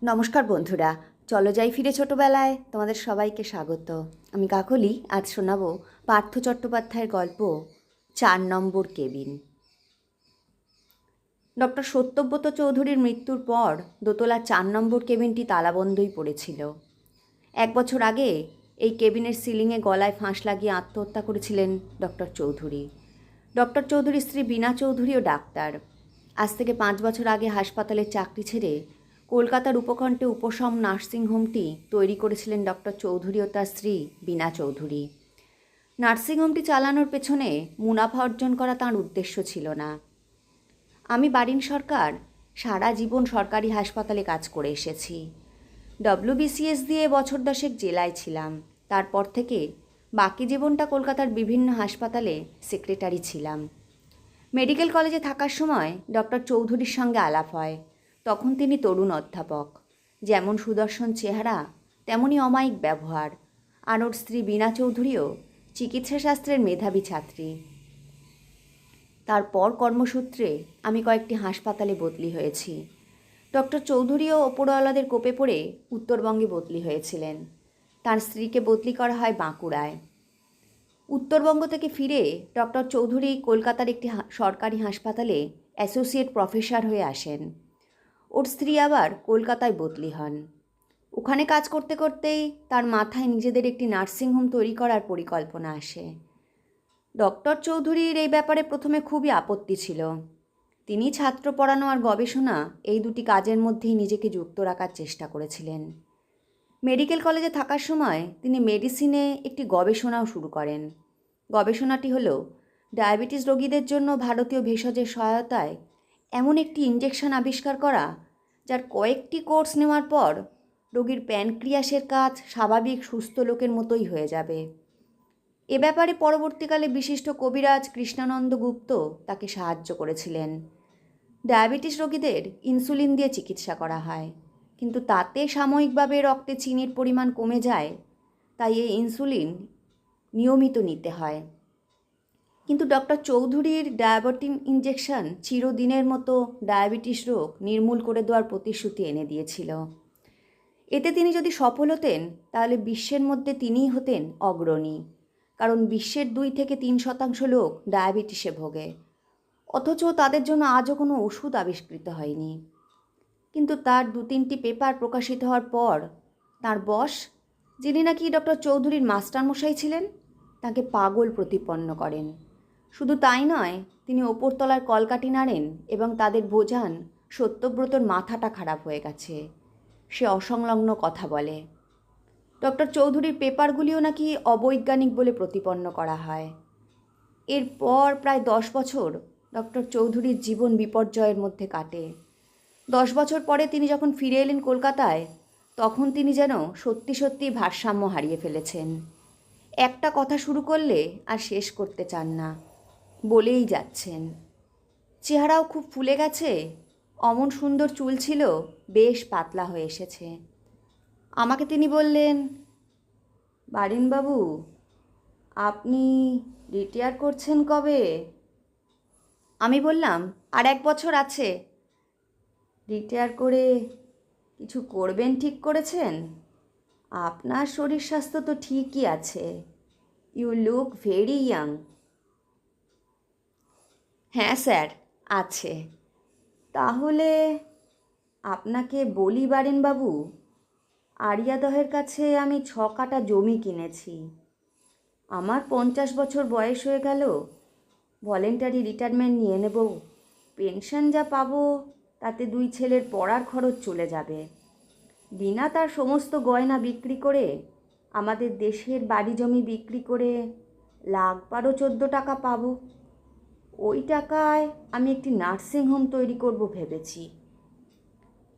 নমস্কার বন্ধুরা, চলো যাই ফিরে ছোটবেলায়। তোমাদের সবাইকে স্বাগত। আমি কাকলি। আজ শোনাবো পার্থ চট্টোপাধ্যায়ের গল্প 4 নম্বর কেবিন। ডক্টর সত্যব্রত চৌধুরীর মৃত্যুর পর দোতলা 4 নম্বর কেবিনটি তালাবন্ধই পড়েছিল। 1 বছর আগে এই কেবিনের সিলিংয়ে গলায় ফাঁস লাগিয়ে আত্মহত্যা করেছিলেন ডক্টর চৌধুরী। ডক্টর চৌধুরীর স্ত্রী বীণা চৌধুরীও ডাক্তার। আজ থেকে 5 বছর আগে হাসপাতালের চাকরি ছেড়ে কলকাতার উপকণ্ঠে উপশম নার্সিংহোমটি তৈরি করেছিলেন ডক্টর চৌধুরী ও তার স্ত্রী বীণা চৌধুরী। নার্সিংহোমটি চালানোর পেছনে মুনাফা অর্জন করা তাঁর উদ্দেশ্য ছিল না। আমি বারিন সরকার সারা জীবন সরকারি হাসপাতালে কাজ করে এসেছি। WBCS দিয়ে বছর 10 জেলায় ছিলাম। তারপর থেকে বাকি জীবনটা কলকাতার বিভিন্ন হাসপাতালে সেক্রেটারি ছিলাম। মেডিকেল কলেজে থাকার সময় ডক্টর চৌধুরীর সঙ্গে আলাপ হয়। তখন তিনি তরুণ অধ্যাপক। যেমন সুদর্শন চেহারা, তেমনই অমায়িক ব্যবহার। আর ওর স্ত্রী বীণা চৌধুরীও চিকিৎসাশাস্ত্রের মেধাবী ছাত্রী। তারপর কর্মসূত্রে আমি কয়েকটি হাসপাতালে বদলি হয়েছি। ডক্টর চৌধুরীও ওপরওয়ালাদের কোপে পড়ে উত্তরবঙ্গে বদলি হয়েছিলেন। তার স্ত্রীকে বদলি করা হয় বাঁকুড়ায়। উত্তরবঙ্গ থেকে ফিরে ডক্টর চৌধুরী কলকাতার একটি সরকারি হাসপাতালে অ্যাসোসিয়েট প্রফেসর হয়ে আসেন। ওর স্ত্রী আবার কলকাতায় বদলি হন। ওখানে কাজ করতে করতেই তার মাথায় নিজেদের একটি নার্সিংহোম তৈরি করার পরিকল্পনা আসে। ডক্টর চৌধুরীর এই ব্যাপারে প্রথমে খুবই আপত্তি ছিল। তিনি ছাত্র পড়ানো আর গবেষণা এই দুটি কাজের মধ্যেই নিজেকে যুক্ত রাখার চেষ্টা করেছিলেন। মেডিকেল কলেজে থাকার সময় তিনি মেডিসিনে একটি গবেষণাও শুরু করেন। গবেষণাটি হলো ডায়াবেটিস রোগীদের জন্য ভারতীয় ভেষজের সহায়তায় এমন একটি ইঞ্জেকশন আবিষ্কার করা যার কয়েকটি কোর্স নেওয়ার পর রোগীর প্যানক্রিয়াসের কাজ স্বাভাবিক সুস্থ লোকের মতোই হয়ে যাবে। এ ব্যাপারে পরবর্তীকালে বিশিষ্ট কবিরাজ কৃষ্ণানন্দ গুপ্ত তাকে সাহায্য করেছিলেন। ডায়াবেটিস রোগীদের ইনসুলিন দিয়ে চিকিৎসা করা হয়, কিন্তু তাতে সাময়িকভাবে রক্তে চিনির পরিমাণ কমে যায়, তাই এই ইনসুলিন নিয়মিত নিতে হয়। কিন্তু ডক্টর চৌধুরীর ডায়াবেটিন ইঞ্জেকশন চিরদিনের মতো ডায়াবেটিস রোগ নির্মূল করে দেওয়ার প্রতিশ্রুতি এনে দিয়েছিল। এতে তিনি যদি সফল হতেন তাহলে বিশ্বের মধ্যে তিনিই হতেন অগ্রণী, কারণ বিশ্বের 2-3% লোক ডায়াবেটিসে ভোগে, অথচ তাদের জন্য আজও কোনো ওষুধ আবিষ্কৃত হয়নি। কিন্তু তার 2-3টি পেপার প্রকাশিত হওয়ার পর তার বস, যিনি নাকি ডক্টর চৌধুরীর মাস্টারমশাই ছিলেন, তাকে পাগল প্রতিপন্ন করেন। শুধু তাই নয়, তিনি ওপরতলার কলকাঠি নাড়েন এবং তাদের বোঝান সত্যব্রতর মাথাটা খারাপ হয়ে গেছে, সে অসংলগ্ন কথা বলে। ডক্টর চৌধুরীর পেপারগুলিও নাকি অবৈজ্ঞানিক বলে প্রতিপন্ন করা হয়। এরপর প্রায় 10 বছর ডক্টর চৌধুরীর জীবন বিপর্যয়ের মধ্যে কাটে। 10 বছর পরে তিনি যখন ফিরে এলেন কলকাতায়, তখন তিনি যেন সত্যি সত্যি ভারসাম্য হারিয়ে ফেলেছেন। একটা কথা শুরু করলে আর শেষ করতে চান না, বলেই যাচ্ছেন। চেহারাও খুব ফুলে গেছে, অমন সুন্দর চুল ছিল বেশ পাতলা হয়ে এসেছে। আমাকে তিনি বললেন, বারিনবাবু, আপনি রিটায়ার করছেন কবে? আমি বললাম, আর 1 বছর আছে। রিটায়ার করে কিছু করবেন ঠিক করেছেন? আপনার শরীর স্বাস্থ্য তো ঠিকই আছে। You look very young. হ্যাঁ স্যার, আছে। তাহলে আপনাকে বলি বারেনবাবু, আরিয়াদহের কাছে আমি 6 কাঠা জমি কিনেছি। আমার 50 বছর বয়স হয়ে গেল, ভলেন্টারি রিটায়ারমেন্ট নিয়ে নেব। পেনশন যা পাবো তাতে 2 ছেলের পড়ার খরচ চলে যাবে। বিনা তার সমস্ত গয়না বিক্রি করে, আমাদের দেশের বাড়ি জমি বিক্রি করে 1,12-14 টাকা পাবো। ওই টাকায় আমি একটি নার্সিংহোম তৈরি করব ভেবেছি।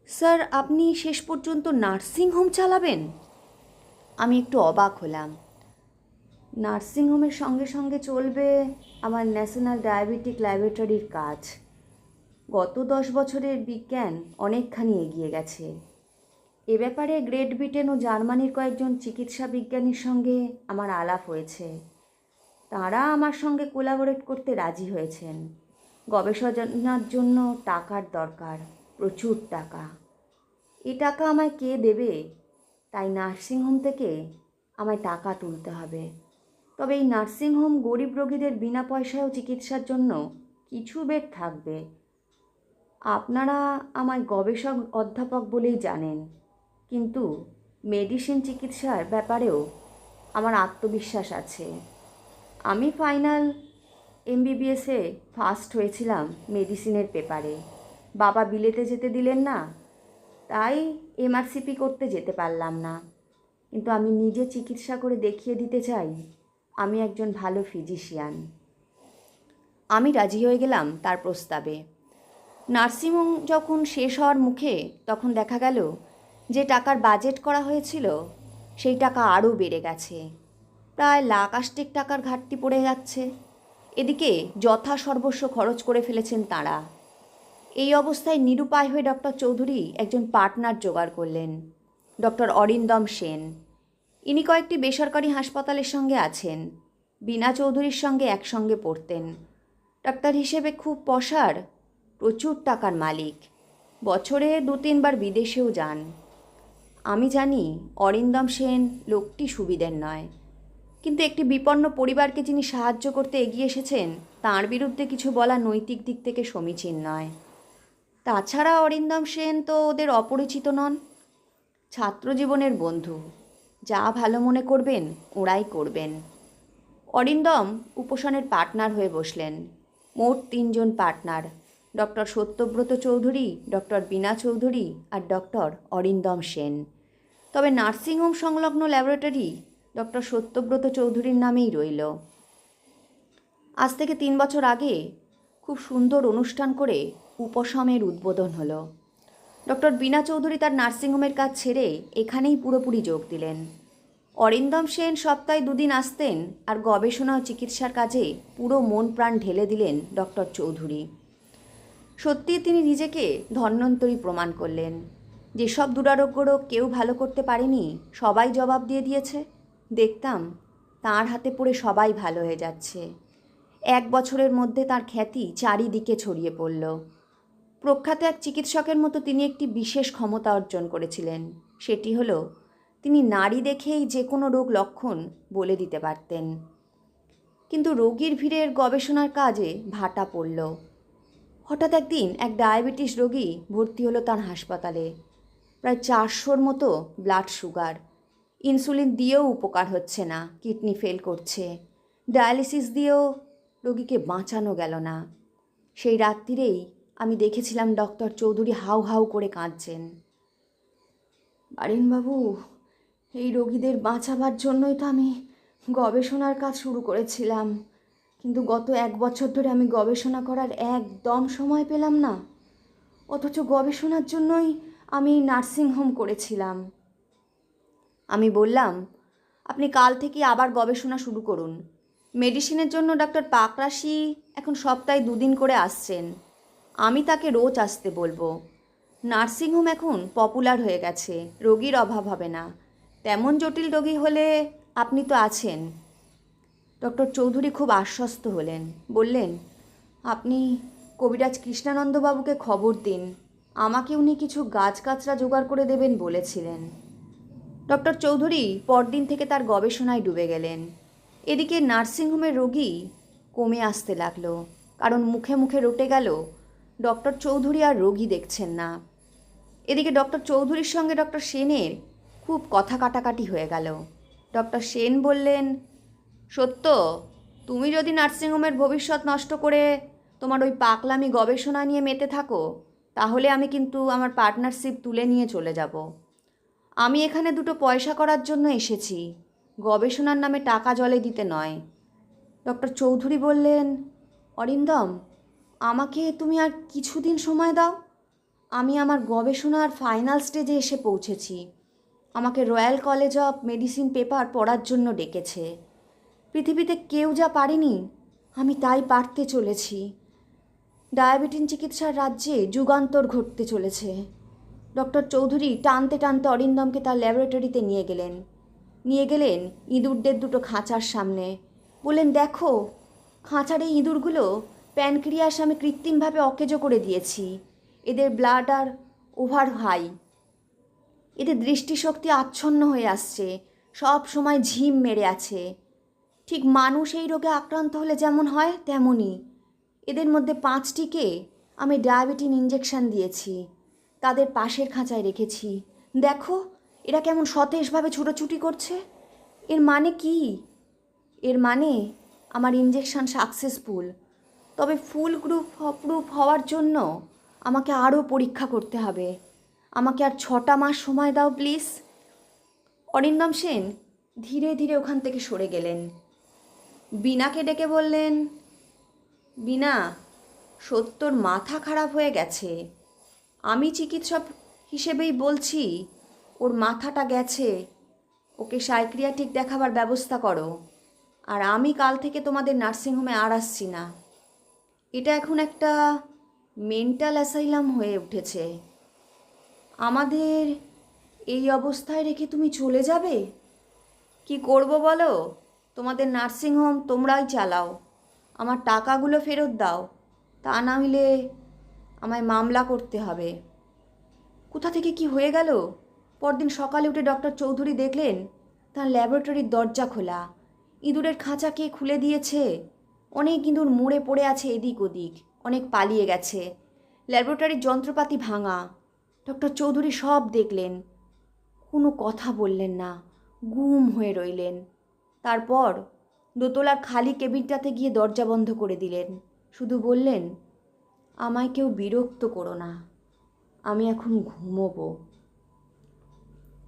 স্যার, আপনি শেষ পর্যন্ত নার্সিংহোম চালাবেন? আমি একটু অবাক হলাম। নার্সিংহোমের সঙ্গে সঙ্গে চলবে আমার ন্যাশনাল ডায়াবেটিক ল্যাবরেটরির কাজ। গত 10 বছরের বিজ্ঞান অনেকখানি এগিয়ে গেছে। এ ব্যাপারে গ্রেট ব্রিটেন ও জার্মানির কয়েকজন চিকিৎসা বিজ্ঞানীর সঙ্গে আমার আলাপ হয়েছে। তাঁরা আমার সঙ্গে কোলাবোরেট করতে রাজি হয়েছেন। গবেষণার জন্য টাকার দরকার, প্রচুর টাকা। এ টাকা আমায় কে দেবে? তাই নার্সিংহোম থেকে আমায় টাকা তুলতে হবে। তবে এই নার্সিংহোম গরিব রোগীদের বিনা পয়সায়ও চিকিৎসার জন্য কিছু বেড থাকবে। আপনারা আমায় গবেষক অধ্যাপক বলেই জানেন, কিন্তু মেডিসিন চিকিৎসার ব্যাপারেও আমার আত্মবিশ্বাস আছে। আমি ফাইনাল এমবিবিএসে ফার্স্ট হয়েছিলাম মেডিসিনের পেপারে। বাবা বিলেতে যেতে দিলেন না, তাই এমআরসিপি করতে যেতে পারলাম না। কিন্তু আমি নিজে চিকিৎসা করে দেখিয়ে দিতে চাই আমি একজন ভালো ফিজিশিয়ান। আমি রাজি হয়ে গেলাম তার প্রস্তাবে। নার্সিংহোম যখন শেষ হওয়ার মুখে, তখন দেখা গেল যে টাকার বাজেট করা হয়েছিল সেই টাকা আরও বেড়ে গেছে। প্রায় লাখ আষ্টেক টাকার ঘাটতি পড়ে যাচ্ছে। এদিকে যথাসর্বস্ব খরচ করে ফেলেছেন তাঁরা। এই অবস্থায় নিরুপায় হয়ে ডক্টর চৌধুরী একজন পার্টনার জোগাড় করলেন, ডক্টর অরিন্দম সেন। ইনি কয়েকটি বেসরকারি হাসপাতালের সঙ্গে আছেন। বীণা চৌধুরীর সঙ্গে একসঙ্গে পড়তেন। ডাক্তার হিসেবে খুব পসার, প্রচুর টাকার মালিক। বছরে 2-3 বার বিদেশেও যান। আমি জানি অরিন্দম সেন লোকটি সুবিধের নয়, কিন্তু একটি বিপন্ন পরিবারকে যিনি সাহায্য করতে এগিয়ে এসেছেন তাঁর বিরুদ্ধে কিছু বলা নৈতিক দিক থেকে সমীচীন নয়। তাছাড়া অরিন্দম সেন তো ওদের অপরিচিত নন, ছাত্রজীবনের বন্ধু। যা ভালো মনে করবেন ওরাই করবেন। অরিন্দম উপাসনের পার্টনার হয়ে বসলেন। মোট 3জন partner, doctor Satyabrata Chowdhury, doctor Bina Chowdhury আর ডক্টর অরিন্দম সেন। তবে নার্সিংহোম সংলগ্ন ল্যাবরেটরি ডক্টর সত্যব্রত চৌধুরীর নামেই রইল। আজ থেকে 3 বছর আগে খুব সুন্দর অনুষ্ঠান করে উপশমের উদ্বোধন হলো। ডক্টর বীণা চৌধুরী তার নার্সিংহোমের কাজ ছেড়ে এখানেই পুরোপুরি যোগ দিলেন। অরিন্দম সেন সপ্তাহে 2 দিন আসতেন আর গবেষণা ও চিকিৎসার কাজে পুরো মন প্রাণ ঢেলে দিলেন ডক্টর চৌধুরী। সত্যিই তিনি নিজেকে ধন্বন্তরী প্রমাণ করলেন। যেসব দুরারোগ্য রোগ কেউ ভালো করতে পারেনি, সবাই জবাব দিয়ে দিয়েছে। দেখতাম তাঁর হাতে পড়ে সবাই ভালো হয়ে যাচ্ছে। 1 বছরের মধ্যে তার খ্যাতি চারিদিকে ছড়িয়ে পড়ল। প্রখ্যাত এক চিকিৎসকের মতো তিনি একটি বিশেষ ক্ষমতা অর্জন করেছিলেন। সেটি হলো তিনি নাড়ি দেখেই যে কোনো রোগ লক্ষণ বলে দিতে পারতেন। কিন্তু রোগীর ভিড়ের গবেষণার কাজে ভাটা পড়ল। হঠাৎ একদিন এক ডায়াবেটিস রোগী ভর্তি হলো তার হাসপাতালে। প্রায় 400-র মতো ব্লাড সুগার। ইনসুলিন দিয়েও উপকার হচ্ছে না, কিডনি ফেল করছে। ডায়ালিসিস দিয়েও রোগীকে বাঁচানো গেল না। সেই রাত্রিরেই আমি দেখেছিলাম ডক্টর চৌধুরী হাউ হাউ করে কাঁদছেন। বারিনবাবু, এই রোগীদের বাঁচাবার জন্যই তো আমি গবেষণার কাজ শুরু করেছিলাম, কিন্তু গত 1 বছর ধরে আমি গবেষণা করার একদম সময় পেলাম না। অথচ গবেষণার জন্যই আমি নার্সিংহোম করেছিলাম। আমি বললাম, আপনি কাল থেকে আবার গবেষণা শুরু করুন। মেডিসিনের জন্য ডক্টর পাকরাশি এখন সপ্তাহে 2 দিন করে আসছেন। আমি তাকে রোজ আসতে বলবো। নার্সিংহোম এখন পপুলার হয়ে গেছে, রোগীর অভাব হবে না। তেমন জটিল রোগী হলে আপনি তো আছেন। ডক্টর চৌধুরী খুব আশ্বস্ত হলেন। বললেন, আপনি কবিরাজ কৃষ্ণানন্দবাবুকে খবর দিন, আমাকে উনি কিছু গাছগাছরা জোগাড় করে দেবেন বলেছিলেন। ডক্টর চৌধুরী পরদিন থেকে তার গবেষণায় ডুবে গেলেন। এদিকে নার্সিংহোমের রোগী কমে আসতে লাগলো, কারণ মুখে মুখে রটে গেল ডক্টর চৌধুরী আর রোগী দেখছেন না। এদিকে ডক্টর চৌধুরীর সঙ্গে ডক্টর সেনের খুব কথা কাটাকাটি হয়ে গেল। ডক্টর সেন বললেন, সত্য, তুমি যদি নার্সিংহোমের ভবিষ্যৎ নষ্ট করে তোমার ওই পাকলামি গবেষণা নিয়ে মেতে থাকো, তাহলে আমি কিন্তু আমার পার্টনারশিপ তুলে নিয়ে চলে যাব। আমি এখানে 2টো পয়সা করার জন্য এসেছি, গবেষণার নামে টাকা জলে দিতে নয়। ডক্টর চৌধুরী বললেন, অরিন্দম, আমাকে তুমি আর কিছুদিন সময় দাও। আমি আমার গবেষণার ফাইনাল স্টেজে এসে পৌঁছেছি। আমাকে royal college of medicine paper পড়ার জন্য ডেকেছে। পৃথিবীতে কেউ যা পারেনি আমি তাই পারতে চলেছি। ডায়াবেটিস চিকিৎসার রাজ্যে যুগান্তর ঘটতে চলেছে। ডক্টর চৌধুরী টানতে টানতে অরিন্দমকে তার ল্যাবরেটরিতে নিয়ে গেলেন ইঁদুরদের 2টো খাঁচার সামনে। বললেন, দেখো, খাঁচার এই ইঁদুরগুলো প্যানক্রিয়াস আমি কৃত্রিমভাবে অকেজো করে দিয়েছি। এদের ব্লাড আর ওভার হাই। এদের দৃষ্টিশক্তি আচ্ছন্ন হয়ে আসছে, সব সময় ঝিম মেরে আছে। ঠিক মানুষ এই রোগে আক্রান্ত হলে যেমন হয় তেমনই। এদের মধ্যে 5টিকে আমি ডায়াবেটিন ইঞ্জেকশন দিয়েছি, তাদের পাশের খাঁচায় রেখেছি। দেখো এরা কেমন সতেজভাবে ছুটোছুটি করছে। এর মানে কি? এর মানে আমার ইঞ্জেকশন সাকসেসফুল। তবে ফুল প্রুফ হওয়ার জন্য আমাকে আরও পরীক্ষা করতে হবে। আমাকে আর 6টা মাস সময় দাও প্লিজ। অরিন্দম সেন ধীরে ধীরে ওখান থেকে সরে গেলেন। বীণাকে ডেকে বললেন, বীণা, সত্যর মাথা খারাপ হয়ে গেছে। আমি চিকিৎসক হিসেবেই বলছি, ওর মাথাটা গেছে। ওকে সাইকিয়াট্রিক দেখাবার ব্যবস্থা করো। আর আমি কাল থেকে তোমাদের নার্সিংহোমে আর আসছি না। এটা এখন একটা মেন্টাল অ্যাসাইলাম হয়ে উঠেছে। আমাদের এই অবস্থায় রেখে তুমি চলে যাবে? কি করব বলো? তোমাদের নার্সিংহোম তোমরাই চালাও। আমার টাকাগুলো ফেরত দাও, তা না হলে আমায় মামলা করতে হবে। কোথা থেকে কি হয়ে গেল? পরদিন সকালে উঠে ডক্টর চৌধুরী দেখলেন তার ল্যাবরেটরির দরজা খোলা। ইঁদুরের খাঁচা কে খুলে দিয়েছে। অনেক ইঁদুর মরে পড়ে আছে এদিক ওদিক, অনেক পালিয়ে গেছে। ল্যাবরেটরির যন্ত্রপাতি ভাঙা। ডক্টর চৌধুরী সব দেখলেন, কোনো কথা বললেন না, গুম হয়ে রইলেন। তারপর দোতলার খালি কেবিনটাতে গিয়ে দরজা বন্ধ করে দিলেন। শুধু বললেন, আমায় কেউ বিরক্ত করো না, আমি এখন ঘুমোবো।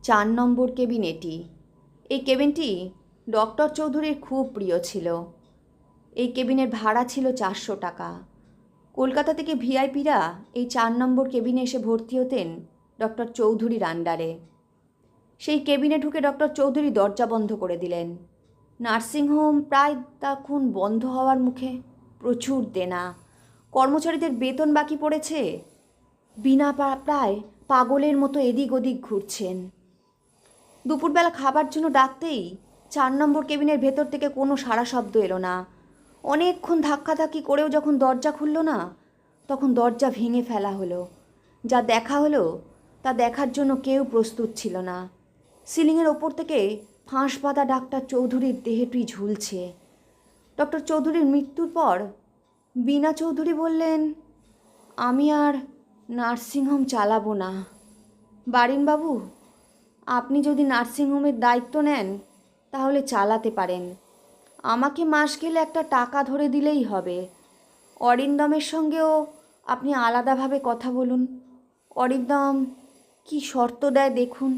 4 নম্বর কেবিন এটি। এই কেবিনটি ডক্টর চৌধুরীর খুব প্রিয় ছিল। এই কেবিনের ভাড়া ছিল 400 টাকা। কলকাতা থেকে ভিআইপিরা এই 4 নম্বর কেবিনে এসে ভর্তি হতেন ডক্টর চৌধুরীর আন্ডারে। সেই কেবিনে ঢুকে ডক্টর চৌধুরী দরজা বন্ধ করে দিলেন। নার্সিংহোম প্রায় তখন বন্ধ হওয়ার মুখে। প্রচুর দেনা, কর্মচারীদের বেতন বাকি পড়েছে। বিনা প্রায় পাগলের মতো এদিক ওদিক ঘুরছেন। দুপুরবেলা খাবার জন্য ডাকতেই 4 নম্বর কেবিনের ভেতর থেকে কোনো সাড়া শব্দ এলো না। অনেকক্ষণ ধাক্কাধাক্কি করেও যখন দরজা খুলল না, তখন দরজা ভেঙে ফেলা হলো। যা দেখা হলো তা দেখার জন্য কেউ প্রস্তুত ছিল না। সিলিংয়ের ওপর থেকে ফাঁস বাঁধা ডাক্তার চৌধুরীর দেহটি ঝুলছে। ডক্টর চৌধুরীর মৃত্যুর পর বীণা চৌধুরী বললেন, আমি আর নার্সিংহোম চালাবো না। বারিনবাবু, আপনি যদি নার্সিংহোমের দায়িত্ব নেন তাহলে চালাতে পারেন। আমাকে মাস গেলে একটা টাকা ধরে দিলেই হবে। অরিন্দমের সঙ্গেও আপনি আলাদাভাবে কথা বলুন। অরিন্দম কি শর্ত দেয় দেখুন।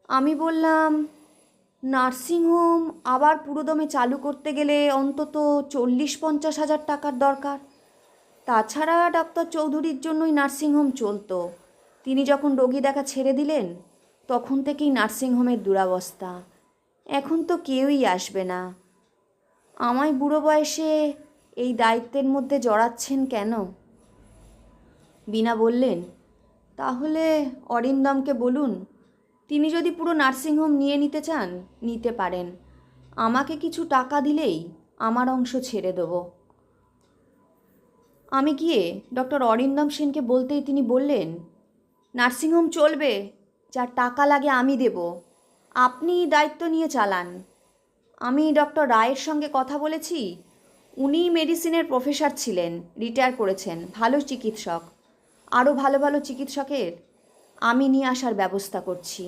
আমি বললাম, নার্সিংহোম আবার পুরোদমে চালু করতে গেলে অন্তত 40-50 হাজার টাকার দরকার। তাছাড়া ডক্টর চৌধুরীর জন্যই নার্সিংহোম চলতো। তিনি যখন রোগী দেখা ছেড়ে দিলেন তখন থেকেই নার্সিংহোমের দুরবস্থা। এখন তো কেউই আসবে না। আমায় বুড়ো বয়সে এই দায়িত্বের মধ্যে জড়াচ্ছেন কেন? বীণা বললেন, তাহলে অরিন্দমকে বলুন, তিনি যদি পুরো নার্সিংহোম নিয়ে নিতে চান নিতে পারেন। আমাকে কিছু টাকা দিলেই আমার অংশ ছেড়ে দেব। আমি গিয়ে ডক্টর অরিন্দম সেনকে বলতেই তিনি বললেন, নার্সিংহোম চলবে, যার টাকা লাগে আমি দেব, আপনি দায়িত্ব নিয়ে চালান। আমি ডক্টর রায়ের সঙ্গে কথা বলেছি। উনি মেডিসিনের প্রফেসর ছিলেন, রিটায়ার করেছেন, ভালো চিকিৎসক। আরও ভালো ভালো চিকিৎসকের আমি নিয়ে আসার ব্যবস্থা করছি।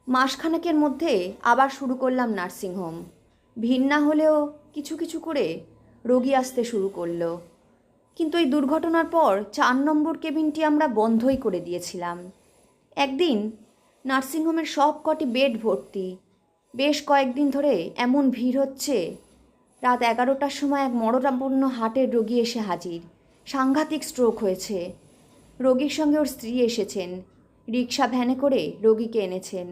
মাসখানেকের মধ্যে আবার শুরু করলাম নার্সিংহোম। ভিড় না হলেও কিছু কিছু করে রোগী আসতে শুরু করলো। কিন্তু এই দুর্ঘটনার পর 4 নম্বর কেবিনটি আমরা বন্ধই করে দিয়েছিলাম। একদিন নার্সিংহোমের সব কটি বেড ভর্তি। বেশ কয়েকদিন ধরে এমন ভিড় হচ্ছে। রাত 11টার সময় এক মরণাপন্ন হার্টের রোগী এসে হাজির। সাংঘাতিক স্ট্রোক হয়েছে। রোগীর সঙ্গে ওর স্ত্রী এসেছেন। রিক্সা ভ্যানে করে রোগীকে এনেছেন।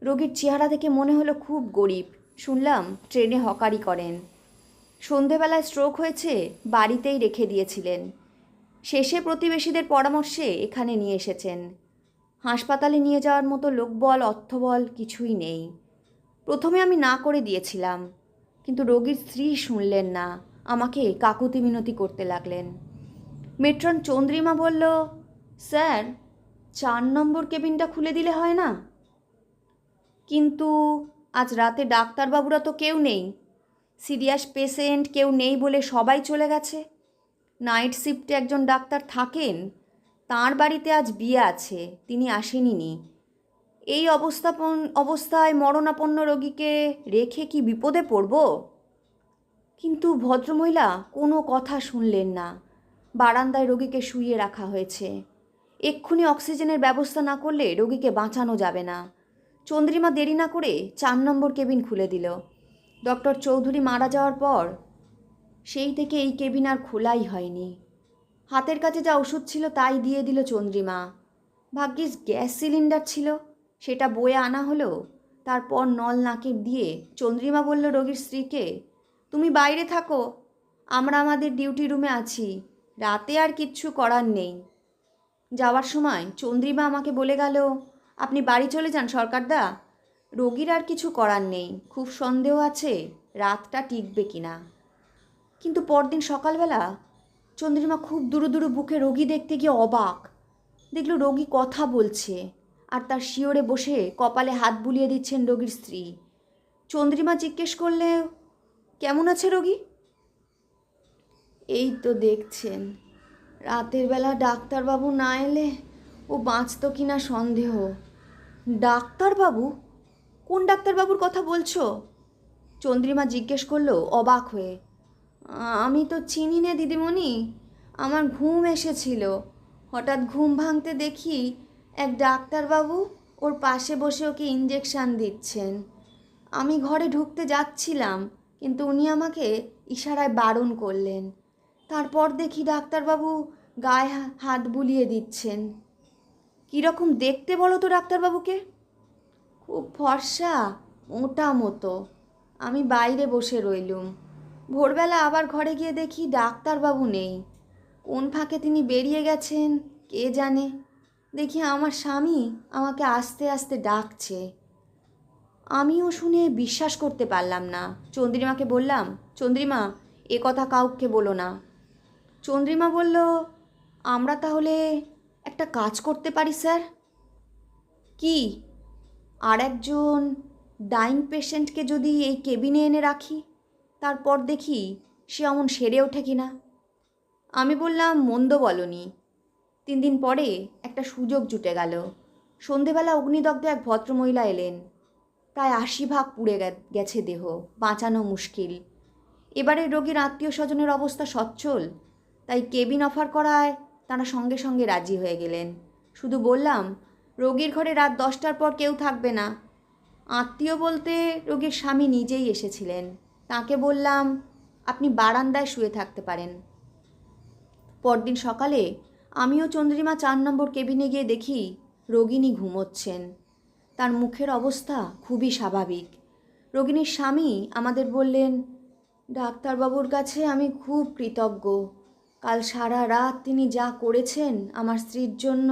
রোগীর চেহারা দেখে মনে হলো খুব গরিব। শুনলাম ট্রেনে হকারি করেন। সন্ধেবেলায় স্ট্রোক হয়েছে, বাড়িতেই রেখে দিয়েছিলেন। শেষে প্রতিবেশীদের পরামর্শে এখানে নিয়ে এসেছেন। হাসপাতালে নিয়ে যাওয়ার মতো লোকবল অর্থবল কিছুই নেই। প্রথমে আমি না করে দিয়েছিলাম, কিন্তু রোগীর স্ত্রী শুনলেন না, আমাকে কাকুতি মিনতি করতে লাগলেন। মেট্রন চন্দ্রিমা বলল, স্যার, 4 নম্বর কেবিনটা খুলে দিলে হয় না? কিন্তু আজ রাতে ডাক্তারবাবুরা তো কেউ নেই। সিরিয়াস পেশেন্ট কেউ নেই বলে সবাই চলে গেছে। নাইট শিফটে একজন ডাক্তার থাকেন, তাঁর বাড়িতে আজ বিয়ে আছে, তিনি আসেনি। এই অবস্থায় মরণাপন্ন রোগীকে রেখে কি বিপদে পড়ব? কিন্তু ভদ্রমহিলা কোনো কথা শুনলেন না। বারান্দায় রোগীকে শুইয়ে রাখা হয়েছে। এক্ষুনি অক্সিজেনের ব্যবস্থা না করলে রোগীকে বাঁচানো যাবে না। চন্দ্রিমা দেরি না করে 4 নম্বর কেবিন খুলে দিল। ডক্টর চৌধুরী মারা যাওয়ার পর সেই থেকে এই কেবিন আর খোলাই হয়নি। হাতের কাছে যা ওষুধ ছিল তাই দিয়ে দিল চন্দ্রিমা। ভাগ্যিস গ্যাস সিলিন্ডার ছিল, সেটা বয়ে আনা হলো। তারপর নল নাকের দিয়ে চন্দ্রিমা বলল রোগীর স্ত্রীকে, তুমি বাইরে থাকো, আমরা আমাদের ডিউটি রুমে আছি, রাতে আর কিচ্ছু করার নেই। যাওয়ার সময় চন্দ্রিমা আমাকে বলে গেল, আপনি বাড়ি চলে যান সরকারদা, রোগীর আর কিছু করার নেই, খুব সন্দেহ আছে রাতটা টিকবে কিনা। কিন্তু পরদিন সকালবেলা চন্দ্রিমা খুব দুরু দুরু বুকে রোগী দেখতে গিয়ে অবাক। দেখল রোগী কথা বলছে, আর তার শিওরে বসে কপালে হাত বুলিয়ে দিচ্ছেন রোগীর স্ত্রী। চন্দ্রিমা জিজ্ঞেস করলে, কেমন আছে রোগী? এই তো দেখছেন, রাতের বেলা ডাক্তারবাবু না এলে ও বাঁচত কিনা সন্দেহ। ডাক্তারবাবু? কোন ডাক্তারবাবুর কথা বলছো? চন্দ্রিমা জিজ্ঞেস করলো অবাক হয়ে। আমি তো চিনি নে দিদিমণি, আমার ঘুম এসেছিল, হঠাৎ ঘুম ভাঙতে দেখি এক ডাক্তারবাবু ওর পাশে বসে ওকে ইঞ্জেকশান দিচ্ছেন। আমি ঘরে ঢুকতে যাচ্ছিলাম, কিন্তু উনি আমাকে ইশারায় বারণ করলেন। তারপর দেখি ডাক্তারবাবু গায়ে হাত বুলিয়ে দিচ্ছেন। কীরকম দেখতে বলো তো ডাক্তারবাবুকে? খুব ফর্সা, মোটা মতো। আমি বাইরে বসে রইলুম। ভোরবেলা আবার ঘরে গিয়ে দেখি ডাক্তারবাবু নেই। কোন ফাঁকে তিনি বেরিয়ে গেছেন কে জানে। দেখি আমার স্বামী আমাকে আস্তে আস্তে ডাকছে। আমিও শুনে বিশ্বাস করতে পারলাম না। চন্দ্রিমাকে বললাম, চন্দ্রিমা এ কথা কাউকে বলো না। চন্দ্রিমা বলল, আমরা তাহলে একটা কাজ করতে পারি স্যার। কি? আর একজন ডাইং পেশেন্টকে যদি এই কেবিনে এনে রাখি, তারপর দেখি সে অমন সেরে ওঠে কিনা। আমি বললাম, মন্দ বলনি। 3 দিন পরে একটা সুযোগ জুটে গেল। সন্ধেবেলা অগ্নিদগ্ধ এক ভদ্রমহিলা এলেন। প্রায় 80 ভাগ পুড়ে গেছে দেহ, বাঁচানো মুশকিল। এবারে রোগীর আত্মীয় স্বজনের অবস্থা সচ্ছল, তাই কেবিন অফার করায় তারা সঙ্গে সঙ্গে রাজি হয়ে গেলেন। শুধু বললাম, রোগীর ঘরে রাত 10টার পর কেউ থাকবে না। আত্মীয় বলতে রোগীর স্বামী নিজেই এসেছিলেন। তাকে বললাম, আপনি বারান্দায় শুয়ে থাকতে পারেন। পরদিন সকালে আমিও চন্দ্রিমা 4 নম্বর কেবিনে গিয়ে দেখি রোগিণী ঘুমোচ্ছেন। তার মুখের অবস্থা খুবই স্বাভাবিক। রোগিণীর স্বামী আমাদের বললেন, ডাক্তারবাবুর কাছে আমি খুব কৃতজ্ঞ। কাল সারা রাত তিনি যা করেছেন আমার স্ত্রীর জন্য।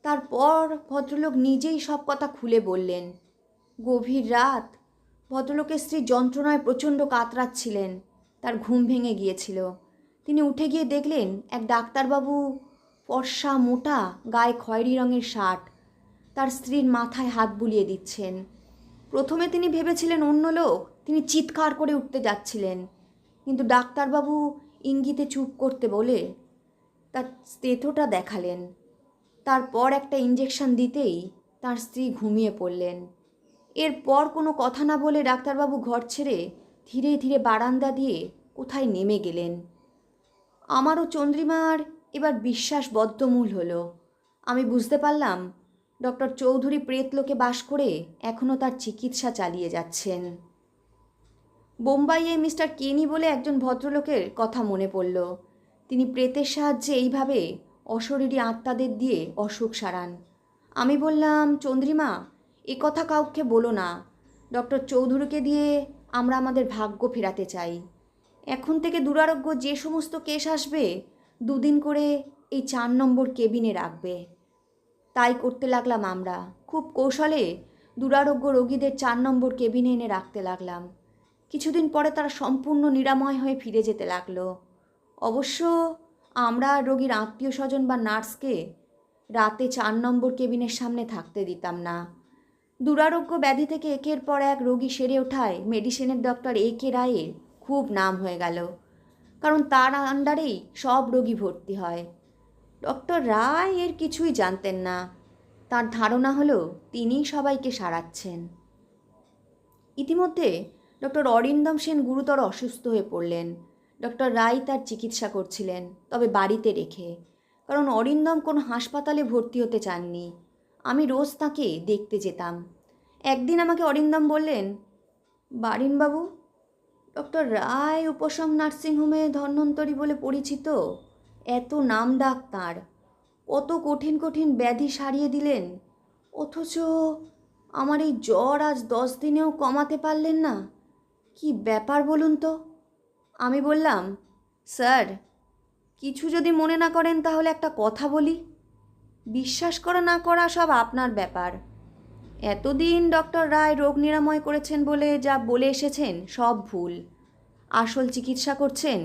তারপর ভদ্রলোক নিজেই সব কথা খুলে বললেন। গভীর রাত, ভদ্রলোকের স্ত্রী যন্ত্রণায় প্রচণ্ড কাতরাচ্ছিলেন। তার ঘুম ভেঙে গিয়েছিল। তিনি উঠে গিয়ে দেখলেন এক ডাক্তারবাবু, ফর্সা মোটা, গায়ে খয়েরি রঙের শার্ট, তার স্ত্রীর মাথায় হাত বুলিয়ে দিচ্ছেন। প্রথমে তিনি ভেবেছিলেন অন্য লোক, তিনি চিৎকার করে উঠতে যাচ্ছিলেন, কিন্তু ডাক্তারবাবু ইঙ্গিতে চুপ করতে বলে তার স্টেথোটা দেখালেন। তারপর একটা ইঞ্জেকশন দিতেই তার স্ত্রী ঘুমিয়ে পড়লেন। এরপর কোনো কথা না বলে ডাক্তারবাবু ঘর ছেড়ে ধীরে ধীরে বারান্দা দিয়ে কোথায় নেমে গেলেন। আমারও চন্দ্রিমার এবার বিশ্বাস বদ্ধমূল হলো। আমি বুঝতে পারলাম ডক্টর চৌধুরী প্রেতলোকে বাস করে এখনও তার চিকিৎসা চালিয়ে যাচ্ছেন। বোম্বাইয়ে মিস্টার কেনি বলে একজন ভদ্রলোকের কথা মনে পড়ল। তিনি প্রেতের সাহায্যে এইভাবে অশরীরী আত্মাদের দিয়ে অসুখ সারান। আমি বললাম, চন্দ্রিমা এ কথা কাউকে বলো না। ডক্টর চৌধুরীকে দিয়ে আমরা আমাদের ভাগ্য ফেরাতে চাই। এখন থেকে দুরারোগ্য যে সমস্ত কেস আসবে 2 দিন করে এই 4 নম্বর কেবিনে রাখবে। তাই করতে লাগলাম আমরা। খুব কৌশলে দুরারোগ্য রোগীদের 4 নম্বর কেবিনে এনে রাখতে লাগলাম। কিছুদিন পরে তারা সম্পূর্ণ নিরাময় হয়ে ফিরে যেতে লাগলো। অবশ্য আমরা রোগীর আত্মীয় স্বজন বা নার্সকে রাতে 4 নম্বর কেবিনের সামনে থাকতে দিতাম না। দুরারোগ্য ব্যাধি থেকে একের পর এক রোগী সেরে ওঠায় মেডিসিনের ডক্টর A.K. রায়ের খুব নাম হয়ে গেল, কারণ তার আন্ডারেই সব রোগী ভর্তি হয়। ডক্টর রায় এর কিছুই জানতেন না। তার ধারণা হলো তিনিই সবাইকে সারাচ্ছেন। ইতিমধ্যে ডক্টর অরিন্দম সেন গুরুতর অসুস্থ হয়ে পড়লেন। ডক্টর রায় তার চিকিৎসা করছিলেন, তবে বাড়িতে রেখে, কারণ অরিন্দম কোনো হাসপাতালে ভর্তি হতে চাননি। আমি রোজ তাকে দেখতে যেতাম। একদিন আমাকে অরিন্দম বললেন, বারিনবাবু, ডক্টর রায় উপশম নার্সিংহোমে ধন্বন্তরী বলে পরিচিত, এত নাম ডাক তাঁর, কত কঠিন কঠিন ব্যাধি সারিয়ে দিলেন, অথচ আমার এই জ্বর আজ 10 দিনেও কমাতে পারলেন না। কি ব্যাপার বলুন তো? আমি বললাম, স্যার, কিছু যদি মনে না করেন তাহলে একটা কথা বলি। বিশ্বাস করা না করা সব আপনার ব্যাপার। এতদিন ডক্টর রায় রোগ নিরাময় করেছেন বলে যা বলে এসেছেন সব ভুল। আসল চিকিৎসা করছেন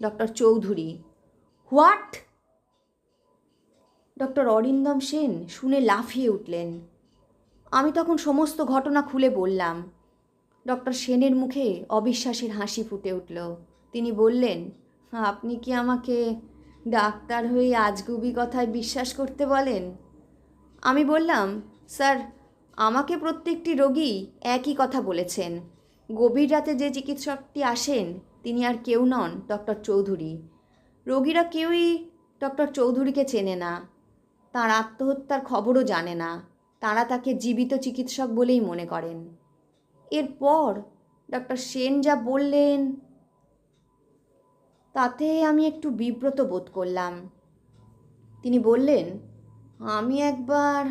doctor Chowdhury. What? Doctor Arindam Sen শুনে লাফিয়ে উঠলেন। আমি তখন সমস্ত ঘটনা খুলে বললাম। ডক্টর সেনের মুখে অবিশ্বাসের হাসি ফুটে উঠল। তিনি বললেন, আপনি কি আমাকে ডাক্তার হয়ে আজগুবি কথায় বিশ্বাস করতে বলেন? আমি বললাম, স্যার, আমাকে প্রত্যেকটি রোগী একই কথা বলেছেন। গভীর রাতে যে চিকিৎসকটি আসেন তিনি আর কেউ নন ডক্টর চৌধুরী। রোগীরা কেউই ডক্টর চৌধুরীকে চেনে না, তার আত্মহত্যার খবরও জানে না। তারা তাকে জীবিত চিকিৎসক বলেই মনে করেন। এরপর ডক্টর সেন যা বললেন তাতে আমি একটু বিব্রত বোধ করলাম। তিনি বললেন, আমি একবার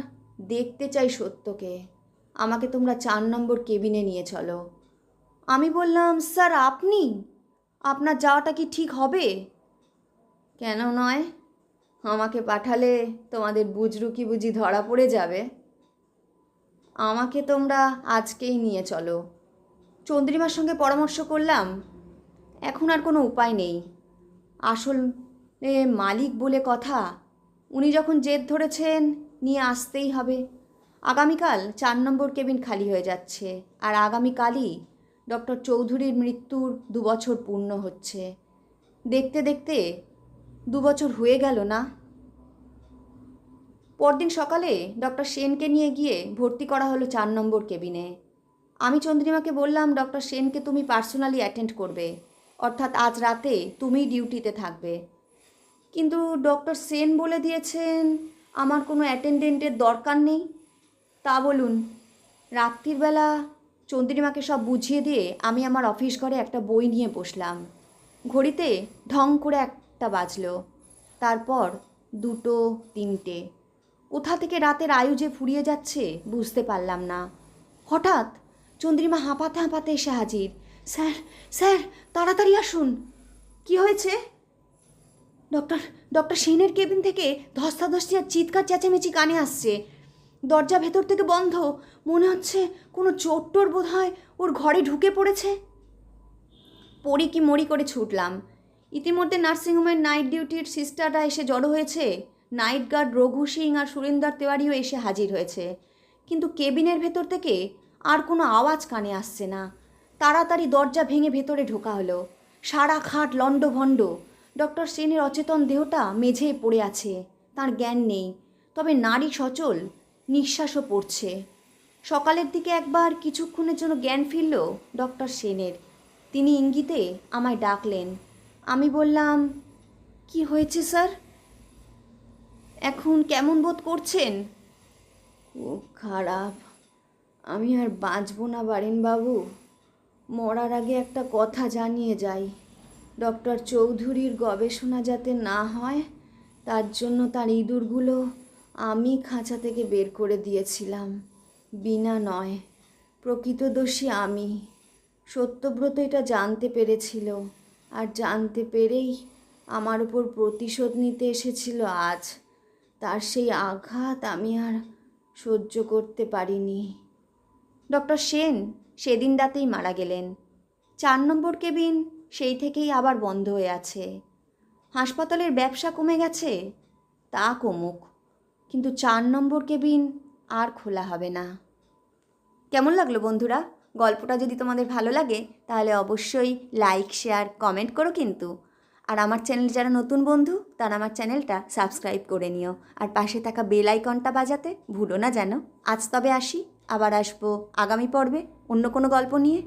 দেখতে চাই সত্যকে, আমাকে তোমরা 4 নম্বর কেবিনে নিয়ে চলো। আমি বললাম, স্যার, আপনি? আপনার যাওয়াটা কি ঠিক হবে? কেন নয়? আমাকে পাঠালে তোমাদের বুজরুকি বুঝি ধরা পড়ে যাবে? আমাকে তোমরা আজকেই নিয়ে চলো। চন্দ্রিমার সঙ্গে পরামর্শ করলাম, এখন আর কোনো উপায় নেই। আসলে মালিক বলে কথা, উনি যখন জেদ ধরেছেন নিয়ে আসতেই হবে। আগামীকাল 4 নম্বর কেবিন খালি হয়ে যাচ্ছে, আর আগামীকালই ডক্টর চৌধুরীর মৃত্যুর 2 বছর পূর্ণ হচ্ছে। দেখতে দেখতে 2 বছর হয়ে গেল না? পরদিন সকালে ডক্টর সেনকে নিয়ে গিয়ে ভর্তি করা হলো 4 নম্বর কেবিনে। আমি চন্দ্রিমাকে বললাম, ডক্টর সেনকে তুমি পার্সোনালি অ্যাটেন্ড করবে, অর্থাৎ আজ রাতে তুমিই ডিউটিতে থাকবে। কিন্তু ডক্টর সেন বলে দিয়েছেন আমার কোনো অ্যাটেন্ডেন্টের দরকার নেই। তা বলুন। রাত্রির বেলা চন্দ্রিমাকে সব বুঝিয়ে দিয়ে আমি আমার অফিস ঘরে একটা বই নিয়ে বসলাম। ঘড়িতে ঢং করে 1টা বাজলো, তারপর 2টো, 3টে। কোথা থেকে রাতের আয়ু যে ফুরিয়ে যাচ্ছে বুঝতে পারলাম না। হঠাৎ চন্দ্রিমা হাঁপাতে হাঁপাতে এসে হাজির। স্যার, স্যার, তাড়াতাড়ি আসুন। কি হয়েছে? ডক্টর ডক্টর সেনের কেবিন থেকে ধস্তাধস্তি আর চিৎকার চেঁচামেচি কানে আসছে। দরজা ভেতর থেকে বন্ধ। মনে হচ্ছে কোনো চোরটোর বোধ হয় ওর ঘরে ঢুকে পড়েছে। পড়ি কি মরি করে ছুটলাম। ইতিমধ্যে নার্সিংহোমের নাইট ডিউটির সিস্টাররা এসে জড়ো হয়েছে। নাইট গার্ড রঘু সিং আর সুরিন্দর তেওয়ারিও এসে হাজির হয়েছে। কিন্তু কেবিনের ভেতর থেকে আর কোনো আওয়াজ কানে আসছে না। তাড়াতাড়ি দরজা ভেঙে ভেতরে ঢোকা হলো। সারা খাট লণ্ডভণ্ড। ডক্টর সেনের অচেতন দেহটা মেঝেয় পড়ে আছে। তার জ্ঞান নেই, তবে নাড়ি সচল, নিঃশ্বাসও পড়ছে। সকালের দিকে একবার কিছুক্ষণের জন্য জ্ঞান ফিরল ডক্টর সেনের। তিনি ইঙ্গিতে আমায় ডাকলেন। আমি বললাম, কি হয়েছে স্যার? এখন কেমন বোধ করছেন? খুব খারাপ। আমি আর বাঁচব না বারিনবাবু। মরার আগে একটা কথা জানিয়ে যাই। ডক্টর চৌধুরীর গবেষণা যাতে না হয় তার জন্য তার ইঁদুরগুলো আমি খাঁচা থেকে বের করে দিয়েছিলাম। বিনা নয়, প্রকৃত দোষী আমি। সত্যব্রত এটা জানতে পেরেছিল, আর জানতে পেরেই আমার উপর প্রতিশোধ নিতে এসেছিল আজ। তার সেই আঘাত আমি আর সহ্য করতে পারিনি। ডক্টর সেন সেদিন রাতেই মারা গেলেন। 4 নম্বর কেবিন সেই থেকেই আবার বন্ধ হয়ে আছে। হাসপাতালের ব্যবসা কমে গেছে, তা কমুক, কিন্তু 4 নম্বর কেবিন আর খোলা হবে না। কেমন লাগলো বন্ধুরা? গল্পটা যদি তোমাদের ভালো লাগে তাহলে অবশ্যই লাইক, শেয়ার, কমেন্ট করো কিন্তু। আর আমার চ্যানেল যারা নতুন বন্ধু তারা আমার চ্যানেলটা সাবস্ক্রাইব করে নিও। আর পাশে থাকা বেল আইকনটা বাজাতে ভুলো না যেন। আজ তবে আসি, আবার আসবো আগামী পর্বে অন্য কোনো গল্প নিয়ে।